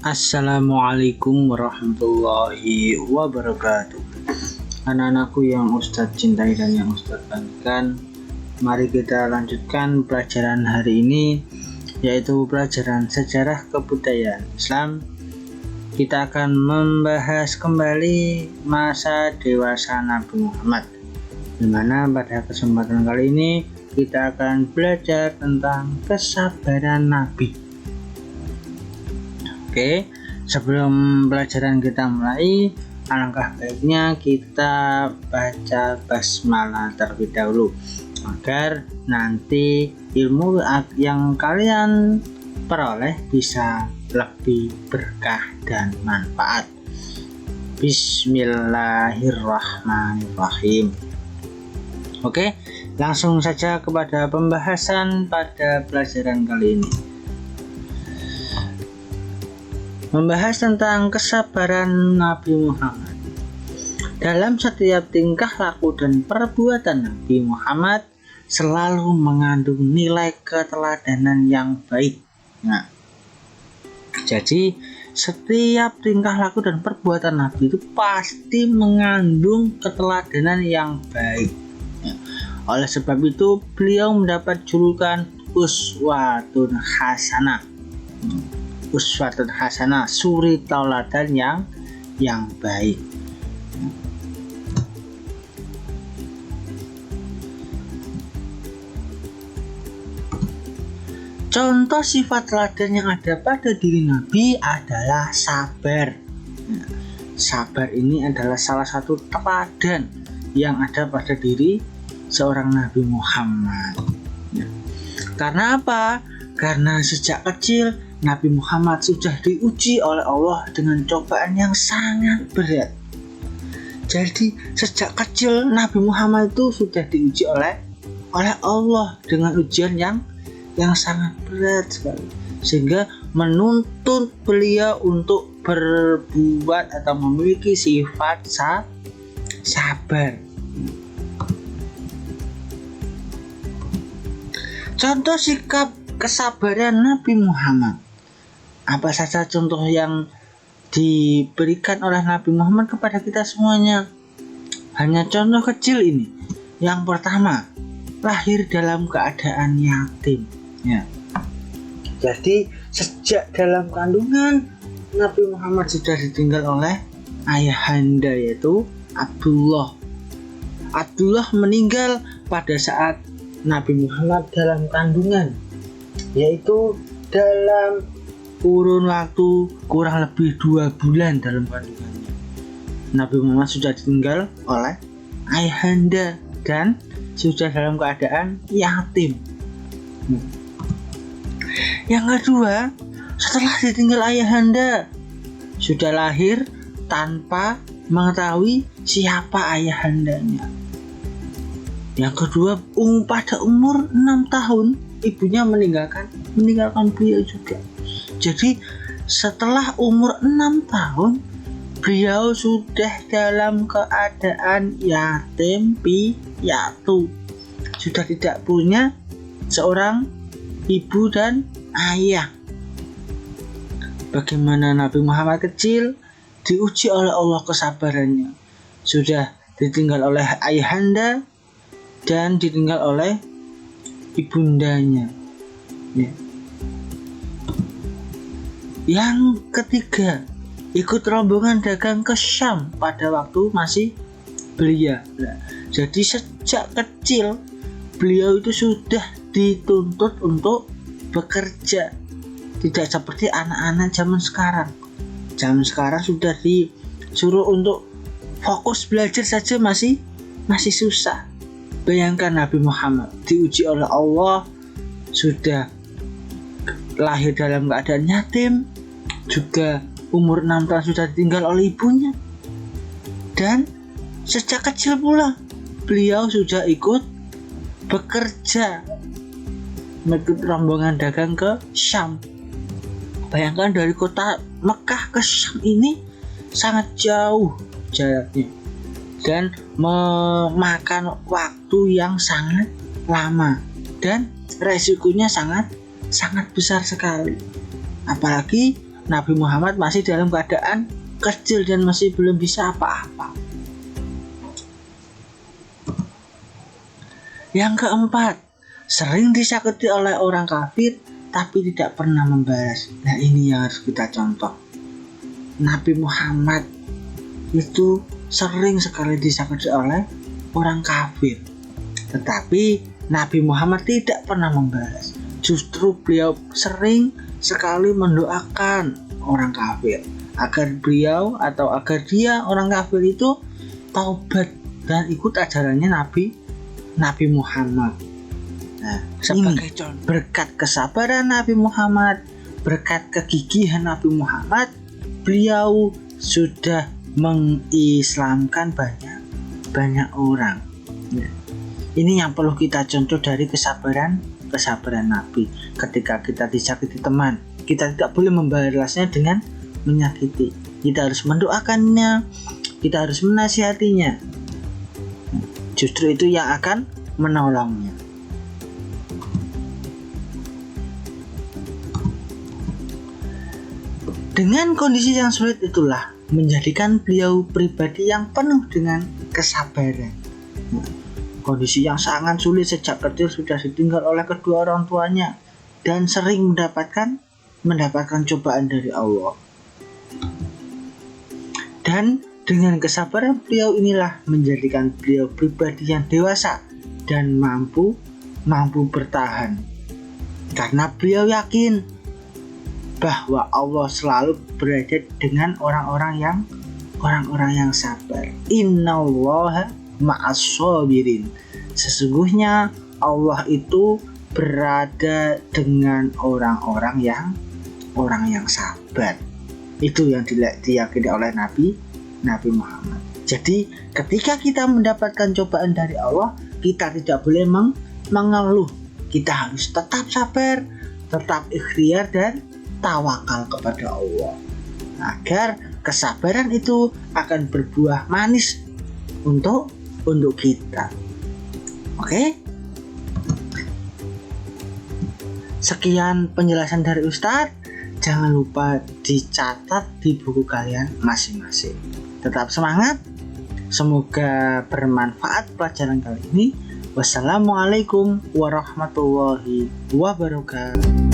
Assalamualaikum warahmatullahi wabarakatuh. Anak-anakku yang Ustadz cintai dan yang Ustadz banggakan, mari kita lanjutkan pelajaran hari ini, yaitu pelajaran sejarah kebudayaan Islam. Kita akan membahas kembali masa dewasa Nabi Muhammad, di mana pada kesempatan kali ini kita akan belajar tentang kesabaran Nabi. Oke, sebelum pelajaran kita mulai, alangkah baiknya kita baca basmalah terlebih dahulu agar nanti ilmu yang kalian peroleh bisa lebih berkah dan manfaat. Bismillahirrahmanirrahim. Oke, langsung saja kepada pembahasan pada pelajaran kali ini. Membahas tentang kesabaran Nabi Muhammad. Dalam setiap tingkah laku dan perbuatan Nabi Muhammad selalu mengandung nilai keteladanan yang baik. Nah, jadi setiap tingkah laku dan perbuatan Nabi itu pasti mengandung keteladanan yang baik. Oleh sebab itu beliau mendapat julukan uswatun hasanah. Uswatun hasanah, suri tauladan yang baik. Contoh sifat teladan yang ada pada diri Nabi adalah sabar. Sabar ini adalah salah satu teladan yang ada pada diri seorang Nabi Muhammad. Karena apa? Karena sejak kecil Nabi Muhammad sudah diuji oleh Allah dengan cobaan yang sangat berat. Jadi sejak kecil Nabi Muhammad itu sudah diuji oleh Allah dengan ujian yang sangat berat sekali, sehingga menuntut beliau untuk berbuat atau memiliki sifat sabar. Contoh sikap kesabaran Nabi Muhammad. Apa saja contoh yang diberikan oleh Nabi Muhammad kepada kita semuanya? Hanya contoh kecil ini. Yang pertama, lahir dalam keadaan yatim. Ya. Jadi sejak dalam kandungan Nabi Muhammad sudah ditinggal oleh ayahanda, yaitu Abdullah. Abdullah meninggal pada saat Nabi Muhammad dalam kandungan, yaitu dalam kurun waktu kurang lebih 2 bulan dalam kandungannya. Nabi Muhammad sudah ditinggal oleh ayahanda dan sudah dalam keadaan yatim. Yang kedua, setelah ditinggal ayahanda, sudah lahir tanpa mengetahui siapa ayahandanya. Yang kedua, pada umur 6 tahun ibunya meninggalkan beliau juga. Jadi setelah umur 6 tahun beliau sudah dalam keadaan yatim piatu, sudah tidak punya seorang ibu dan ayah. Bagaimana Nabi Muhammad kecil diuji oleh Allah kesabarannya, sudah ditinggal oleh ayahanda dan ditinggal oleh ibundanya. Ya. Yang ketiga, ikut rombongan dagang ke Syam pada waktu masih belia. Jadi sejak kecil beliau itu sudah dituntut untuk bekerja, tidak seperti anak-anak zaman sekarang. Zaman sekarang sudah disuruh untuk fokus belajar saja masih susah. Bayangkan Nabi Muhammad diuji oleh Allah, sudah lahir dalam keadaan yatim, juga umur 6 tahun sudah ditinggal oleh ibunya, dan sejak kecil pula beliau sudah ikut bekerja, ikut rombongan dagang ke Syam. Bayangkan dari kota Mekah ke Syam ini sangat jauh jaraknya dan memakan waktu yang sangat lama dan resikonya sangat besar sekali. Apalagi Nabi Muhammad masih dalam keadaan kecil dan masih belum bisa apa-apa. Yang keempat, sering disakiti oleh orang kafir tapi tidak pernah membalas. Nah, ini yang harus kita contoh. Nabi Muhammad itu sering sekali disakiti oleh orang kafir, tetapi Nabi Muhammad tidak pernah membalas. Justru beliau sering sekali mendoakan orang kafir agar beliau atau agar dia orang kafir itu taubat dan ikut ajarannya Nabi Muhammad. Nah, sebagai contoh berkat kesabaran Nabi Muhammad, berkat kegigihan Nabi Muhammad, beliau sudah mengislamkan banyak orang. Nah, ini yang perlu kita contoh dari kesabaran Nabi. Ketika kita disakiti teman, kita tidak boleh membalasnya dengan menyakiti. Kita harus mendoakannya, kita harus menasihatinya. Justru itu yang akan menolongnya. Dengan kondisi yang sulit itulah menjadikan beliau pribadi yang penuh dengan kesabaran. Kondisi yang sangat sulit, sejak kecil sudah ditinggal oleh kedua orang tuanya dan sering mendapatkan cobaan dari Allah. Dan dengan kesabaran beliau inilah menjadikan beliau pribadi yang dewasa dan mampu bertahan. Karena beliau yakin bahwa Allah selalu berada dengan orang-orang yang sabar. Innallaha ma'as-shabirin. Sesungguhnya Allah itu berada dengan orang yang sabar. Itu yang diyakini oleh Nabi Muhammad. Jadi ketika kita mendapatkan cobaan dari Allah, kita tidak boleh mengeluh. Kita harus tetap sabar, tetap ikhtiar dan tawakal kepada Allah, agar kesabaran itu akan berbuah manis untuk kita. Oke? Sekian penjelasan dari Ustadz. Jangan lupa dicatat di buku kalian masing-masing. Tetap semangat. Semoga bermanfaat pelajaran kali ini. Wassalamualaikum warahmatullahi wabarakatuh.